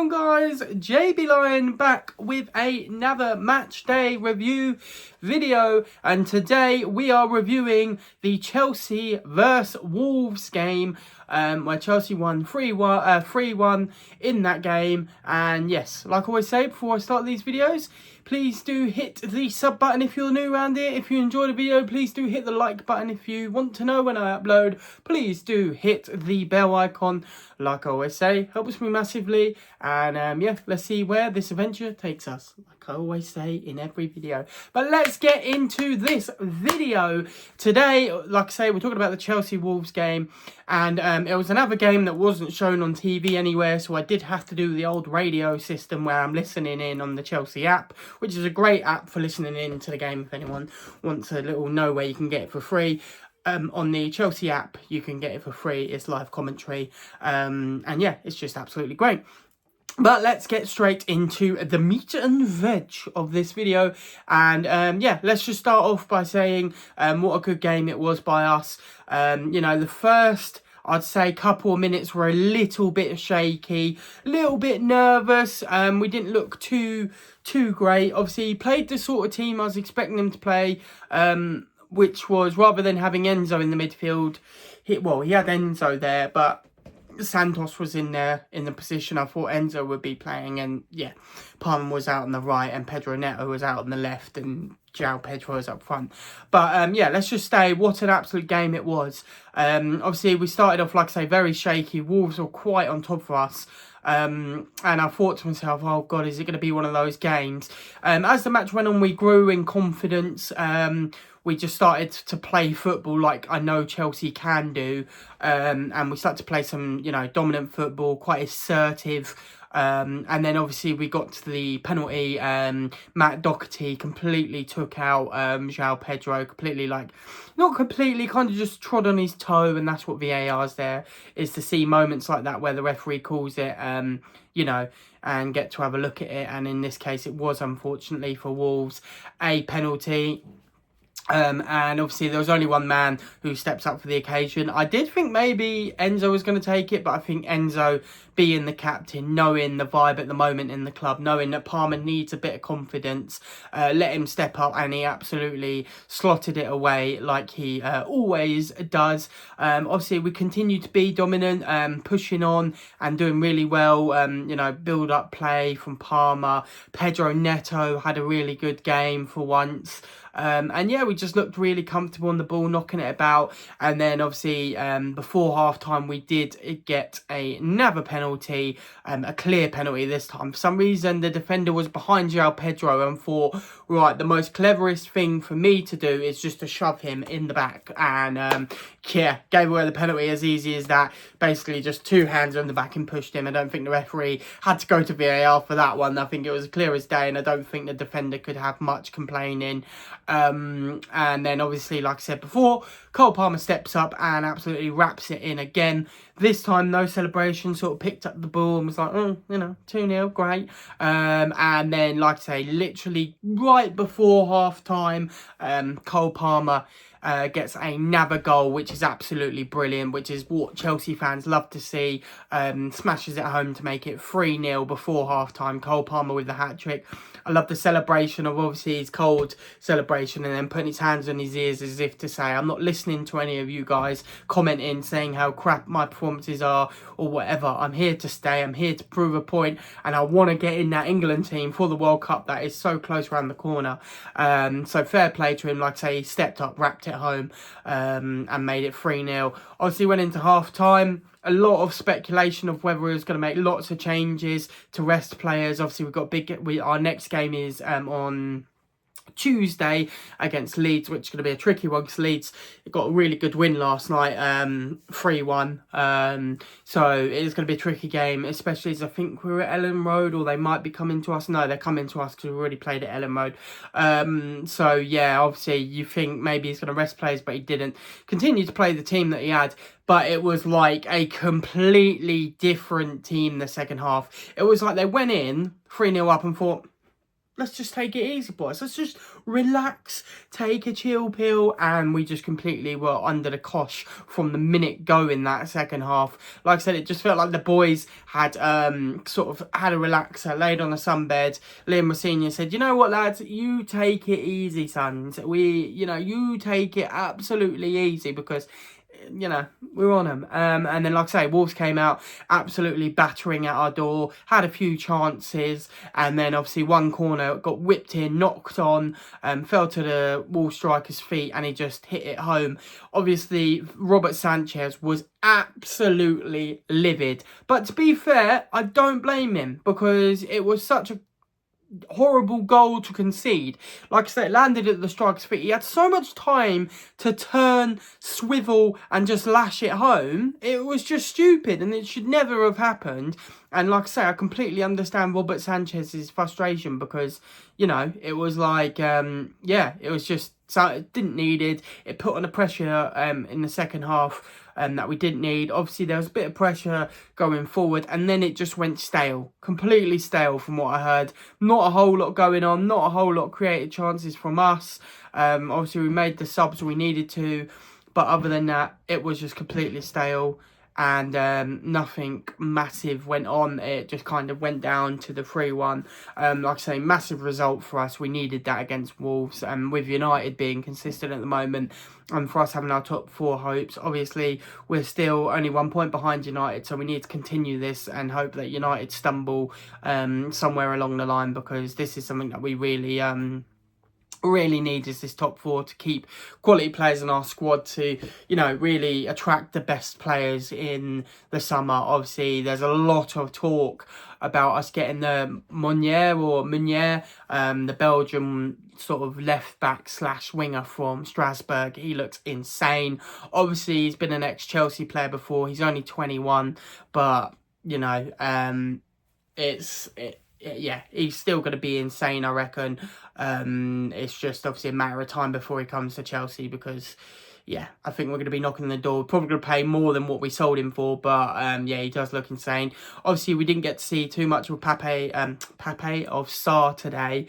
on guys, JB Lion back with another match day review video, and today we are reviewing the Chelsea vs Wolves game where Chelsea won 3-1 in that game. And yes, like I always say before I start these videos, please do hit the sub button if you're new around here. If you enjoyed the video, please do hit the like button. If you want to know when I upload, please do hit the bell icon. Like I always say, helps me massively. And yeah, let's see where this adventure takes us, like I always say in every video. But let's get into this video. Today, like I say, we're talking about the Chelsea Wolves game. And it was another game that wasn't shown on TV anywhere, so I did have to do the old radio system where I'm listening in on the Chelsea app, which is a great app for listening in to the game if anyone wants a little know where you can get it for free. On the Chelsea app, you can get it for free. It's live commentary. And yeah, it's just absolutely great. But let's get straight into the meat and veg of this video. And yeah, let's just start off by saying what a good game it was by us. You know, the first, I'd say, couple of minutes were a little bit shaky, a little bit nervous. We didn't look too great. Obviously, he played the sort of team I was expecting him to play, which was, rather than having Enzo in the midfield, he had Enzo there, but Santos was in there in the position I thought Enzo would be playing. And yeah, Palmer was out on the right and Pedro Neto was out on the left and João Pedro was up front. But yeah, let's just say what an absolute game it was. Obviously we started off, like I say, very shaky. Wolves were quite on top of us. And I thought to myself, oh God, is it going to be one of those games? As the match went on, we grew in confidence. We just started to play football like I know Chelsea can do. And we started to play some, you know, dominant football, quite assertive. And then obviously we got to the penalty. Matt Doherty completely took out João Pedro, completely, like, not completely, kind of just trod on his toe. And that's what VAR's there, is to see moments like that where the referee calls it, you know, and get to have a look at it. And in this case, it was, unfortunately for Wolves, a penalty. And obviously there was only one man who steps up for the occasion. I did think maybe Enzo was going to take it, but I think Enzo, being the captain, knowing the vibe at the moment in the club, knowing that Palmer needs a bit of confidence, let him step up, and he absolutely slotted it away like he always does. Obviously we continue to be dominant, pushing on and doing really well. You know, build up play from Palmer. Pedro Neto had a really good game for once. And yeah, we just looked really comfortable on the ball, knocking it about. And then obviously before half-time, we did get another penalty, a clear penalty this time. For some reason, the defender was behind João Pedro and thought, right, the most cleverest thing for me to do is just to shove him in the back. And yeah, gave away the penalty as easy as that. Basically just two hands on the back and pushed him. I don't think the referee had to go to VAR for that one. I think it was clear as day, and I don't think the defender could have much complaining. And then obviously, like I said before, Cole Palmer steps up and absolutely wraps it in again. This time, no celebration, sort of picked up the ball and was like, oh, you know, 2-0, great. And then, like I say, literally right before half-time, Cole Palmer gets another goal, which is absolutely brilliant, which is what Chelsea fans love to see. Smashes it home to make it 3-0 before half-time. Cole Palmer with the hat-trick. I love the celebration of, obviously, his cold celebration and then putting his hands on his ears as if to say, I'm not listening to any of you guys commenting, saying how crap my performances are or whatever. I'm here to stay. I'm here to prove a point, and I want to get in that England team for the World Cup that is so close around the corner. So fair play to him. Like I say, he stepped up, wrapped it home, and made it 3-0. Obviously went into half-time. A lot of speculation of whether he was going to make lots of changes to rest players. Obviously, we've got our next game is on Tuesday against Leeds, which is going to be a tricky one because Leeds got a really good win last night, 3-1. So it is going to be a tricky game, especially as I think we're at Ellen Road, or they might be coming to us. No, they're coming to us because we already played at Ellen Road. So yeah, obviously you think maybe he's going to rest players, but he didn't. Continue to play the team that he had. But it was like a completely different team the second half. It was like they went in 3-0 up and thought, let's just take it easy, boys. Let's just relax, take a chill pill, and we just completely were under the cosh from the minute go in that second half. Like I said, it just felt like the boys had sort of had a relaxer, laid on a sunbed. Liam Senior said, you know what, lads, you take it easy, sons. You take it absolutely easy, because we're on them. And then, like I say, Wolves came out absolutely battering at our door, had a few chances, and then obviously one corner got whipped in, knocked on, fell to the Wolves striker's feet, and he just hit it home. Obviously, Robert Sanchez was absolutely livid. But to be fair, I don't blame him, because it was such a horrible goal to concede. Like I said, it landed at the striker's feet. He had so much time to turn, swivel, and just lash it home. It was just stupid, and it should never have happened. And like I say, I completely understand Robert Sanchez's frustration, because, it was like, it was just, so it didn't need it. It put on a pressure in the second half that we didn't need. Obviously, there was a bit of pressure going forward, and then it just went stale. Completely stale from what I heard. Not a whole lot going on. Not a whole lot of created chances from us. Obviously, we made the subs we needed to. But other than that, it was just completely stale. And nothing massive went on. It just kind of went down to the 3-1. Like I say, massive result for us. We needed that against Wolves. And with United being consistent at the moment, and for us having our top 4 hopes, obviously we're still only 1 point behind United. So we need to continue this and hope that United stumble somewhere along the line, because this is something that we really need, is this top 4 to keep quality players in our squad, to really attract the best players in the summer. Obviously there's a lot of talk about us getting the Meunier, the Belgian sort of left back / winger from Strasbourg. He looks insane. Obviously he's been an ex-Chelsea player before. He's only 21, but he's still going to be insane, I reckon. It's just obviously a matter of time before he comes to Chelsea, because, I think we're going to be knocking on the door. Probably going to pay more than what we sold him for, but, he does look insane. Obviously, we didn't get to see too much of Pape of Sarr today.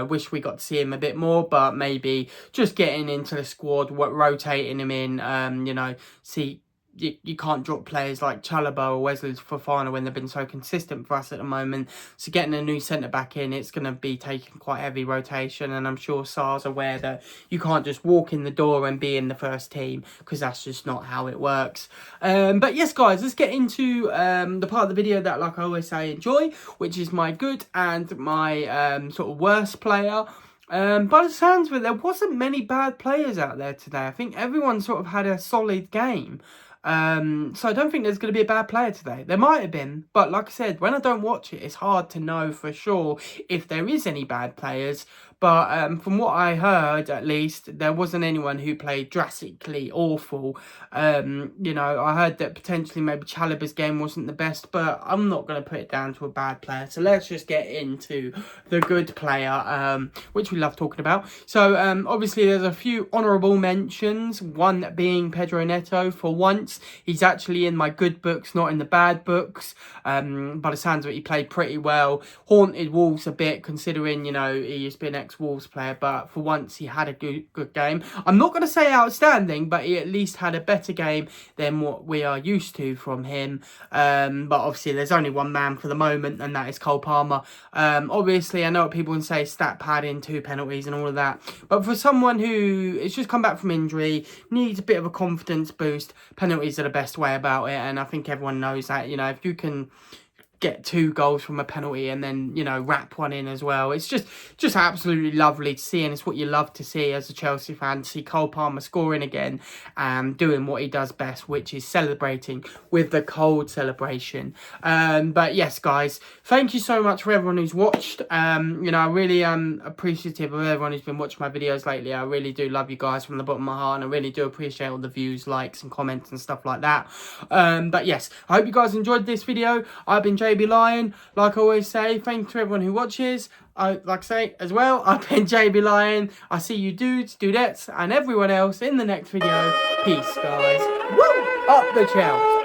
Wish we got to see him a bit more, but maybe just getting into the squad, rotating him in, see... You can't drop players like Chalobah or Wesley Fofana when they've been so consistent for us at the moment. So getting a new centre-back in, it's going to be taking quite heavy rotation. And I'm sure Sarr's aware that you can't just walk in the door and be in the first team, because that's just not how it works. But yes, guys, let's get into the part of the video that, like I always say, I enjoy, which is my good and my sort of worst player. By the sounds of it, there wasn't many bad players out there today. I think everyone sort of had a solid game. So I don't think there's going to be a bad player today. There might have been, but like I said, when I don't watch it, it's hard to know for sure if there is any bad players. But from what I heard, at least, there wasn't anyone who played drastically awful. I heard that potentially maybe Chalobah's game wasn't the best, but I'm not going to put it down to a bad player. So let's just get into the good player, which we love talking about. So obviously there's a few honourable mentions, one being Pedro Neto. For once, he's actually in my good books, not in the bad books. By the sounds of it, he played pretty well. Haunted Wolves a bit, considering, he's been ex-Wolves player, but for once he had a good game. I'm not going to say outstanding, but he at least had a better game than what we are used to from him. But obviously there's only one man for the moment, and that is Cole Palmer. Obviously I know what people can say, stat padding, 2 penalties and all of that, but for someone who has just come back from injury, needs a bit of a confidence boost, penalties are the best way about it. And I think everyone knows that, if you can get 2 goals from a penalty and then, wrap one in as well, it's just absolutely lovely to see, and it's what you love to see as a Chelsea fan, to see Cole Palmer scoring again and doing what he does best, which is celebrating with the cold celebration. But yes, guys, thank you so much for everyone who's watched. I really am appreciative of everyone who's been watching my videos lately. I really do love you guys from the bottom of my heart, and I really do appreciate all the views, likes and comments and stuff like that. But yes, I hope you guys enjoyed this video. I've been JB Lion. Like I always say, thank you to everyone who watches. Like I say as well, I've been JB Lion. I see you dudes, dudettes and everyone else in the next video. Peace, guys. Woo! Up the Chelsea.